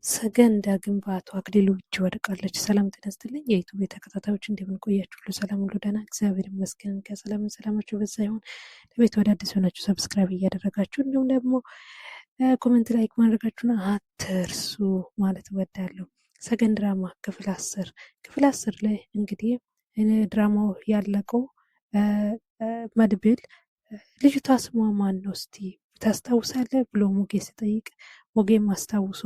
ሰገን ዳግም በአቶ አክሊሉ እጅ ወድቃለች። ሰላም ጤና ይስጥልኝ የዩቱብ ተከታታዮች እንደምን ቆያችሁ? ሁሉ ሰላም ሁሉ ደህና እግዚአብሔር ይመስገን። ሰላማችሁ በዛ ይሁን። ለቤት ወደ አዲስ ሆናችሁ ሰብስክራይብ እያደረጋችሁ እንዲሁም ደግሞ ኮሜንት ላይክ ማድረጋችሁን አትርሱ ማለት እወዳለሁ። ሰገን ድራማ ክፍል 10 ላይ እንግዲህ ድራማው ያለቀው መድብል ልጅቷ ስሟ ማን ነው እስቲ ታስታውሳለህ ብሎ ሞጌ ሲጠይቅ ሞጌም አስታውሶ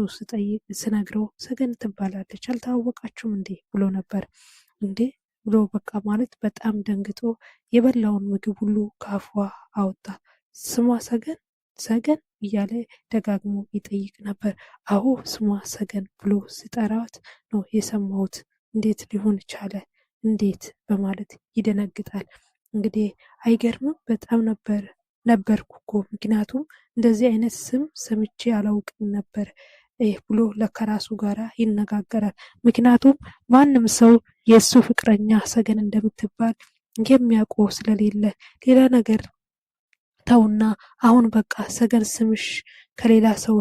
ስነግረው ሰገን ትባላለች አልታወቃችሁም እንዴ ብሎ ነበር። እንዴ ብሎ በቃ ማለት በጣም ደንግጦ የበላውን ምግብ ሁሉ ካፏ አወጣ። ስሟ ሰገን እያለ ደጋግሞ ይጠይቅ ነበር። አዎ ስሟ ሰገን ብሎ ሲጠራት ነው የሰማሁት። እንዴት ሊሆን ቻለ እንዴት በማለት ይደነግጣል። እንግዲህ አይገርምም? በጣም ነበርኩ እኮ ምክንያቱም እንደዚህ አይነት ስም ሰምቼ አላውቅም ነበር ብሎ ከራሱ ጋር ይነጋገራል። ምክንያቱም ማንም ሰው የእሱ ፍቅረኛ ሰገን እንደምትባል የሚያውቀው ስለሌለ ሌላ ነገር ተውና አሁን በቃ ሰገን ስምሽ ከሌላ ሰው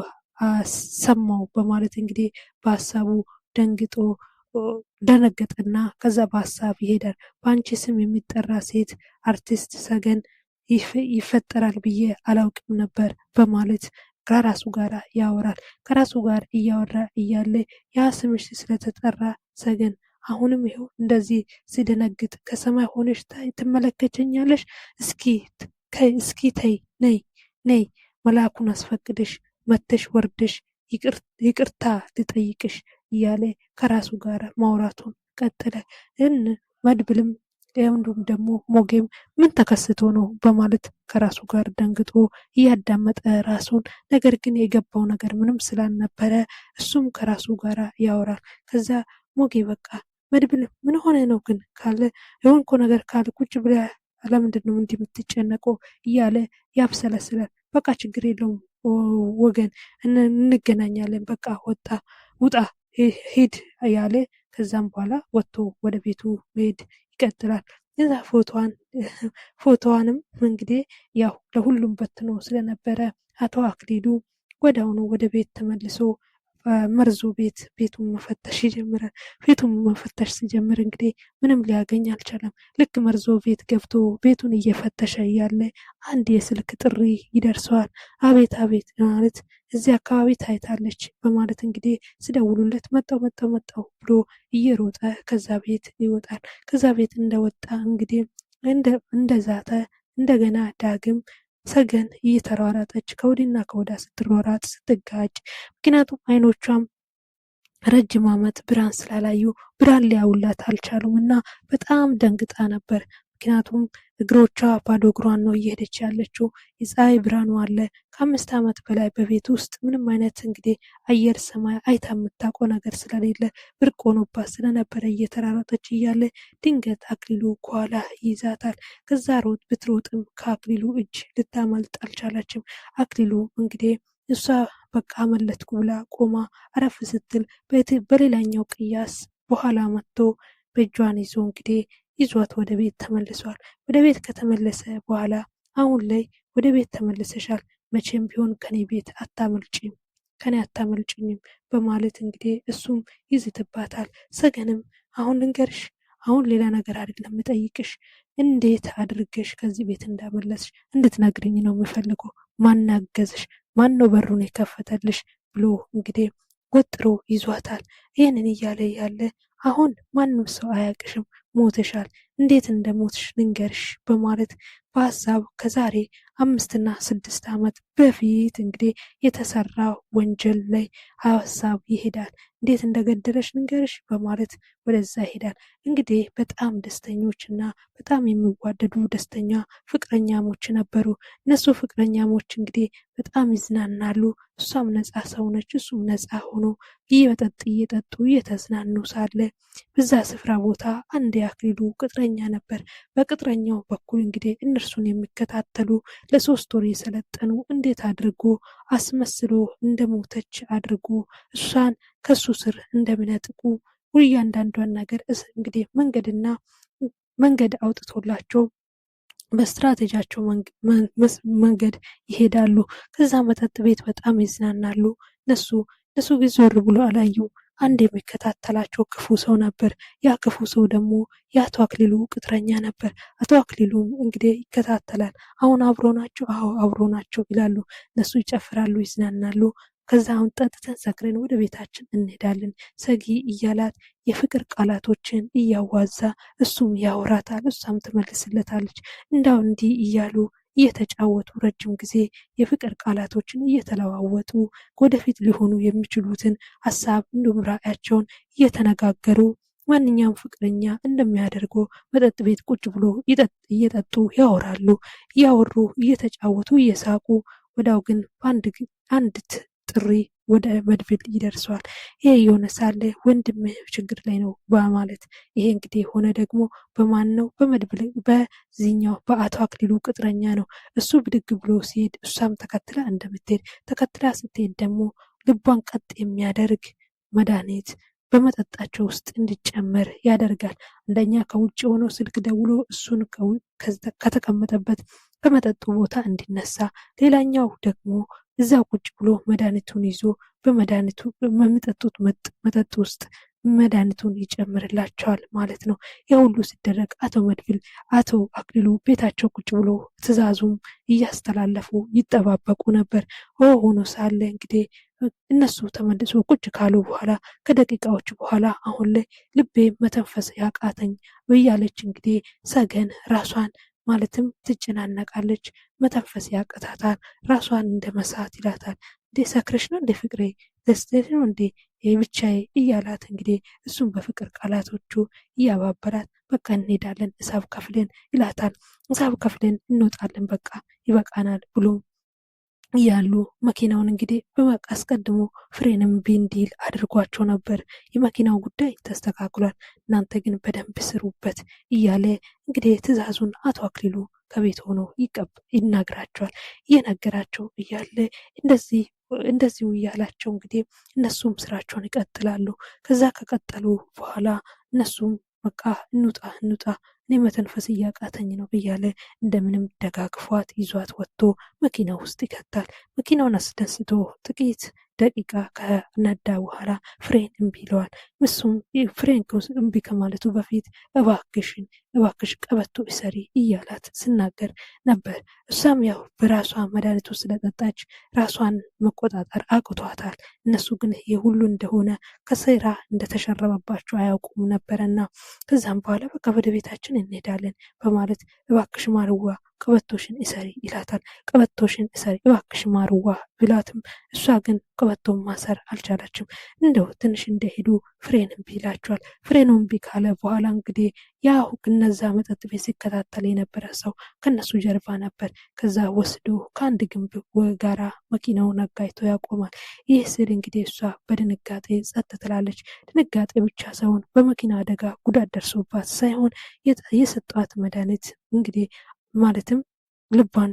ሰማው በማለት እንግዲህ በሀሳቡ ደነገጠና ከዛ በሀሳብ ይሄዳል። በአንቺ ስም የሚጠራ ሴት አርቲስት ሰገን ይፈጠራል ብዬ አላውቅም ነበር በማለት ከራሱ ጋር ያወራል። ከራሱ ጋር እያወራ እያለ ያ ስምሽ ስለተጠራ ሰገን አሁንም ይኸው እንደዚህ ሲደነግጥ ከሰማይ ሆነሽ ትመለከቸኛለሽ? እስኪ ተይ ነይ መልአኩን አስፈቅደሽ መተሽ ወርደሽ ይቅርታ ልጠይቅሽ እያለ ከራሱ ጋር ማውራቱን ቀጠለ። መድብልም እንዲሁም ደግሞ ሞጌም ምን ተከስቶ ነው በማለት ከራሱ ጋር ደንግጦ እያዳመጠ ራሱን፣ ነገር ግን የገባው ነገር ምንም ስላልነበረ እሱም ከራሱ ጋር ያወራል። ከዛ ሞጌ በቃ መድብል ምን ሆነ ነው ግን ካለ የሆንኮ ነገር ካለ ቁጭ ብለ ለምንድን ነው እንዲህ የምትጨነቀው እያለ ያብሰለስላል። በቃ ችግር የለውም ወገን እንገናኛለን፣ በቃ ውጣ ሂድ እያለ ከዛም በኋላ ወጥቶ ወደ ቤቱ መሄድ ይቀጥላል። እዛ ፎቶዋንም እንግዲህ ያው ለሁሉም በትኖ ስለነበረ አቶ አክሊሉ ወዲያውኑ ወደ ቤት ተመልሶ መርዞ ቤቱን መፈተሽ ይጀምራል። ቤቱን መፈተሽ ሲጀምር እንግዲህ ምንም ሊያገኝ አልቻለም። ልክ መርዞ ቤት ገብቶ ቤቱን እየፈተሸ እያለ አንድ የስልክ ጥሪ ይደርሰዋል። አቤት ማለት እዚህ አካባቢ ታይታለች በማለት እንግዲህ ሲደውሉለት መጣው ብሎ እየሮጠ ከዛ ቤት ይወጣል። ከዛ ቤት እንደወጣ እንግዲህ እንደዛተ እንደገና ዳግም ሰገን እየተሯሯጠች ከወዲና ከወዳ ስትሯሯጥ ስትጋጭ፣ ምክንያቱም አይኖቿም ረጅም ዓመት ብርሃን ስላላዩ ብርሃን ሊያውላት አልቻሉም እና በጣም ደንግጣ ነበር። ምክንያቱም እግሮቿ ባዶ እግሯን ነው እየሄደች ያለችው። የፀሐይ ብርሃኑ አለ። ከ5 ዓመት በላይ በቤት ውስጥ ምንም አይነት እንግዲህ አየር ሰማይ አይታ የምታውቀው ነገር ስለሌለ ብርቅ ሆኖባት ስለነበረ እየተራራጠች እያለ ድንገት አክሊሉ ከኋላ ይይዛታል። ከዛ ብትሮጥም ከአክሊሉ እጅ ልታመልጥ አልቻለችም። አክሊሉ እንግዲህ እሷ በቃ አመለጥኩ ብላ ቆማ አረፍ ስትል በሌላኛው ቅያስ በኋላ መጥቶ በእጇን ይዞ እንግዲህ ይዟት ወደ ቤት ተመልሷል። ወደ ቤት ከተመለሰ በኋላ አሁን ላይ ወደ ቤት ተመልሰሻል፣ መቼም ቢሆን ከኔ ቤት አታመልጭኝም በማለት እንግዲህ እሱም ይዝትባታል። ሰገንም አሁን ልንገርሽ፣ አሁን ሌላ ነገር አይደለም የምጠይቅሽ፣ እንዴት አድርገሽ ከዚህ ቤት እንዳመለስሽ እንድትነግርኝ ነው የምፈልገው። ማናገዝሽ? ማን ነው በሩን የከፈተልሽ? ብሎ እንግዲህ ወጥሮ ይዟታል። ይህንን እያለ ያለ አሁን ማንም ሰው አያውቅሽም፣ ሞተሻል፣ እንዴት እንደሞትሽ ልንገርሽ በማለት በሀሳብ ከዛሬ 5 እና 6 ዓመት በፊት እንግዲህ የተሰራ ወንጀል ላይ ሀሳብ ይሄዳል። እንዴት እንደገደለሽ ልንገርሽ በማለት ወደዛ ይሄዳል። እንግዲህ በጣም ደስተኞች እና በጣም የሚዋደዱ ደስተኛ ፍቅረኛሞች ነበሩ። እነሱ ፍቅረኛሞች እንግዲህ በጣም ይዝናናሉ። እሷም ነፃ ሰው ነች፣ እሱም ነፃ ሆኖ መጠጥ እየጠጡ እየተዝናኑ ሳለ በዛ ስፍራ ቦታ አንድ የአክሊሉ ቅጥረኛ ነበር። በቅጥረኛው በኩል እንግዲህ እነርሱን የሚከታተሉ ለ3 ወር የሰለጠኑ እንዴት አድርጎ አስመስሎ እንደሞተች አድርጎ እሷን ከሱ ስር እንደሚነጥቁ እያንዳንዷን ነገር እንግዲህ መንገድ አውጥቶላቸው በስትራቴጂያቸው መንገድ ይሄዳሉ። ከዛ መጠጥ ቤት በጣም ይዝናናሉ። እነሱ እነሱ ግን ዞር ብሎ አላዩም። አንድ የሚከታተላቸው ክፉ ሰው ነበር። ያ ክፉ ሰው ደግሞ የአቶ አክሊሉ ቅጥረኛ ነበር። አቶ አክሊሉም እንግዲህ ይከታተላል። አሁን አብሮ ናቸው? አዎ አብሮ ናቸው ይላሉ። እነሱ ይጨፍራሉ፣ ይዝናናሉ። ከዛ አሁን ጠጥተን ሰክረን ወደ ቤታችን እንሄዳለን ሰጊ እያላት የፍቅር ቃላቶችን እያዋዛ እሱም ያወራታል፣ እሷም ትመልስለታለች። እንዳው እንዲህ እያሉ እየተጫወቱ ረጅም ጊዜ የፍቅር ቃላቶችን እየተለዋወጡ ወደፊት ሊሆኑ የሚችሉትን ሀሳብ እንዲሁም ራዕያቸውን እየተነጋገሩ ማንኛውም ፍቅረኛ እንደሚያደርገው መጠጥ ቤት ቁጭ ብሎ እየጠጡ ያወራሉ። እያወሩ እየተጫወቱ እየሳቁ ወዳው ግን አንዲት ጥሪ ወደ መድብል ይደርሰዋል። ይሄ የሆነ ሳለ ወንድምህ ችግር ላይ ነው በማለት ይሄ እንግዲህ የሆነ ደግሞ በማን ነው? በመድብል በዚህኛው በአቶ አክሊሉ ቅጥረኛ ነው። እሱ ብድግ ብሎ ሲሄድ እሷም ተከትላ እንደምትሄድ ተከትላ ስትሄድ ደግሞ ልቧን ቀጥ የሚያደርግ መድኃኒት በመጠጣቸው ውስጥ እንዲጨመር ያደርጋል። አንደኛ ከውጭ ሆኖ ስልክ ደውሎ እሱን ከተቀመጠበት ከመጠጡ ቦታ እንዲነሳ፣ ሌላኛው ደግሞ እዛ ቁጭ ብሎ መድኃኒቱን ይዞ በመድኃኒቱ በሚጠጡት መጠጥ ውስጥ መድኃኒቱን ይጨምርላቸዋል ማለት ነው። የሁሉ ሲደረግ አቶ መድብል አቶ አክሊሉ ቤታቸው ቁጭ ብሎ ትዕዛዙም እያስተላለፉ ይጠባበቁ ነበር። ሆኖ ሳለ እንግዲህ እነሱ ተመልሶ ቁጭ ካሉ በኋላ ከደቂቃዎች በኋላ አሁን ላይ ልቤ መተንፈስ ያቃተኝ እያለች እንግዲህ ሰገን ራሷን ማለትም ትጨናነቃለች። መተንፈስ ያቅታታል። ራሷን እንደ መሳት ይላታል። እንዴ ሰክረሽ ነው እንዴ ፍቅሬ? ደስተሽ ነው እንዴ ብቻዬ እያላት እንግዲህ እሱም በፍቅር ቃላቶቹ እያባበላት በቃ እንሄዳለን ሂሳብ ከፍለን ይላታል። ሂሳብ ከፍለን እንወጣለን በቃ ይበቃናል ብሎ እያሉ መኪናውን እንግዲህ አስቀድሞ ፍሬንም ቢንዲል አድርጓቸው ነበር። የመኪናው ጉዳይ ተስተካክሏል፣ እናንተ ግን በደንብ ስሩበት እያለ እንግዲህ ትዕዛዙን አቶ አክሊሉ ከቤት ሆኖ ይናገራቸዋል። እየነገራቸው እያለ እንደዚሁ እያላቸው እንግዲህ እነሱም ስራቸውን ይቀጥላሉ። ከዛ ከቀጠሉ በኋላ እነሱም በቃ እንውጣ እኔ መተንፈስ እያቃተኝ ነው እያለ እንደምንም ደጋግፏት ይዟት ወጥቶ መኪና ውስጥ ይከታል። መኪናውን አስደስቶ ጥቂት ደቂቃ ከነዳ በኋላ ፍሬን እምቢ ይለዋል። እሱም ፍሬን እምቢ ከማለቱ በፊት እባክሽ ቀበቶ እሰሪ እያላት ስናገር ነበር። እሷም ያው በራሷ መድኃኒቱ ስለጠጣች ራሷን መቆጣጠር አቅቷታል። እነሱ ግን ይህ ሁሉ እንደሆነ ከሴራ እንደተሸረበባቸው አያውቁም ነበረና ከዛም በኋላ በቃ ወደ ቤታችን እንሄዳለን በማለት እባክሽ ማርዋ ቀበቶሽን እሰሪ ይላታል። ቀበቶሽን እሰሪ እባክሽ ማርዋ ብላትም እሷ ግን ቀበቶን ማሰር አልቻለችም። እንደው ትንሽ እንደሄዱ ፍሬን እምቢ ይላቸዋል። ፍሬኑ እምቢ ካለ በኋላ እንግዲህ ያው እነዛ መጠጥ ቤት ሲከታተል የነበረ ሰው ከነሱ ጀርባ ነበር። ከዛ ወስዶ ከአንድ ግንብ ጋራ መኪናውን አጋይቶ ያቆማል። ይህ ስል እንግዲህ እሷ በድንጋጤ ጸጥ ትላለች። ድንጋጤ ብቻ ሳይሆን በመኪና አደጋ ጉዳት ደርሶባት ሳይሆን የሰጧት መድኃኒት እንግዲህ ማለትም ልቧን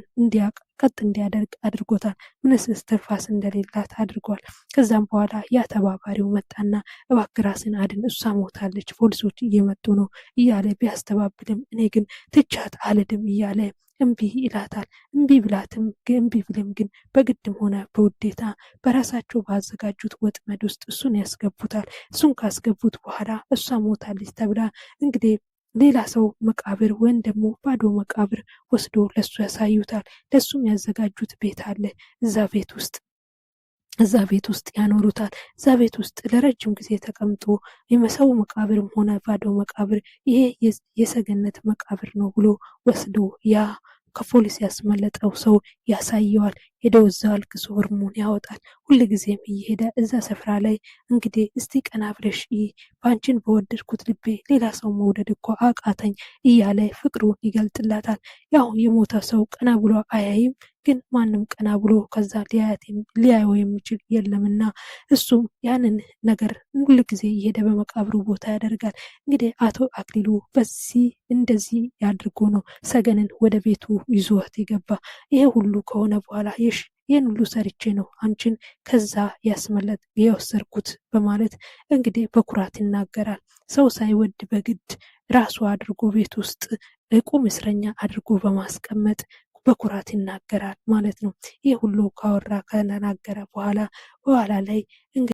ቀጥ እንዲያደርግ አድርጎታል። ምንስ እስትንፋስ እንደሌላት አድርጓል። ከዛም በኋላ ያ ተባባሪው መጣና እባክህ ራስን አድን እሷ ሞታለች ፖሊሶች እየመጡ ነው እያለ ቢያስተባብልም እኔ ግን ትቻት አልድም እያለ እምቢ ይላታል። እምቢ ብልም ግን በግድም ሆነ በውዴታ በራሳቸው ባዘጋጁት ወጥመድ ውስጥ እሱን ያስገቡታል። እሱን ካስገቡት በኋላ እሷ ሞታለች ተብላ እንግዲህ ሌላ ሰው መቃብር ወይም ደግሞ ባዶ መቃብር ወስዶ ለሱ ያሳዩታል። ለሱም ያዘጋጁት ቤት አለ። እዛ ቤት ውስጥ ያኖሩታል። እዛ ቤት ውስጥ ለረጅም ጊዜ ተቀምጦ የመሰው መቃብርም ሆነ ባዶ መቃብር ይሄ የሰገነት መቃብር ነው ብሎ ወስዶ ያ ከፖሊስ ያስመለጠው ሰው ያሳየዋል። ሄደው እዛ አልቅሶ እርሙን ያወጣል። ሁልጊዜም እየሄደ እዛ ስፍራ ላይ እንግዲህ እስቲ ቀና ብለሽ ባንቺን በወደድኩት ልቤ ሌላ ሰው መውደድ እኮ አቃተኝ እያለ ፍቅሩን ይገልጥላታል። ያው የሞተ ሰው ቀና ብሎ አያይም፣ ግን ማንም ቀና ብሎ ከዛ ሊያየው የሚችል የለምና እሱም ያንን ነገር ሁልጊዜ እየሄደ በመቃብሩ ቦታ ያደርጋል። እንግዲህ አቶ አክሊሉ እንደዚህ ያድርጎ ነው ሰገንን ወደ ቤቱ ይዞት የገባ። ይሄ ሁሉ ከሆነ በኋላ ይህን ሁሉ ሰርቼ ነው አንቺን ከዛ የወሰድኩት በማለት እንግዲህ በኩራት ይናገራል። ሰው ሳይወድ በግድ ራሱ አድርጎ ቤት ውስጥ ቁም እስረኛ አድርጎ በማስቀመጥ በኩራት ይናገራል ማለት ነው። ይህ ሁሉ ካወራ ከተናገረ በኋላ ላይ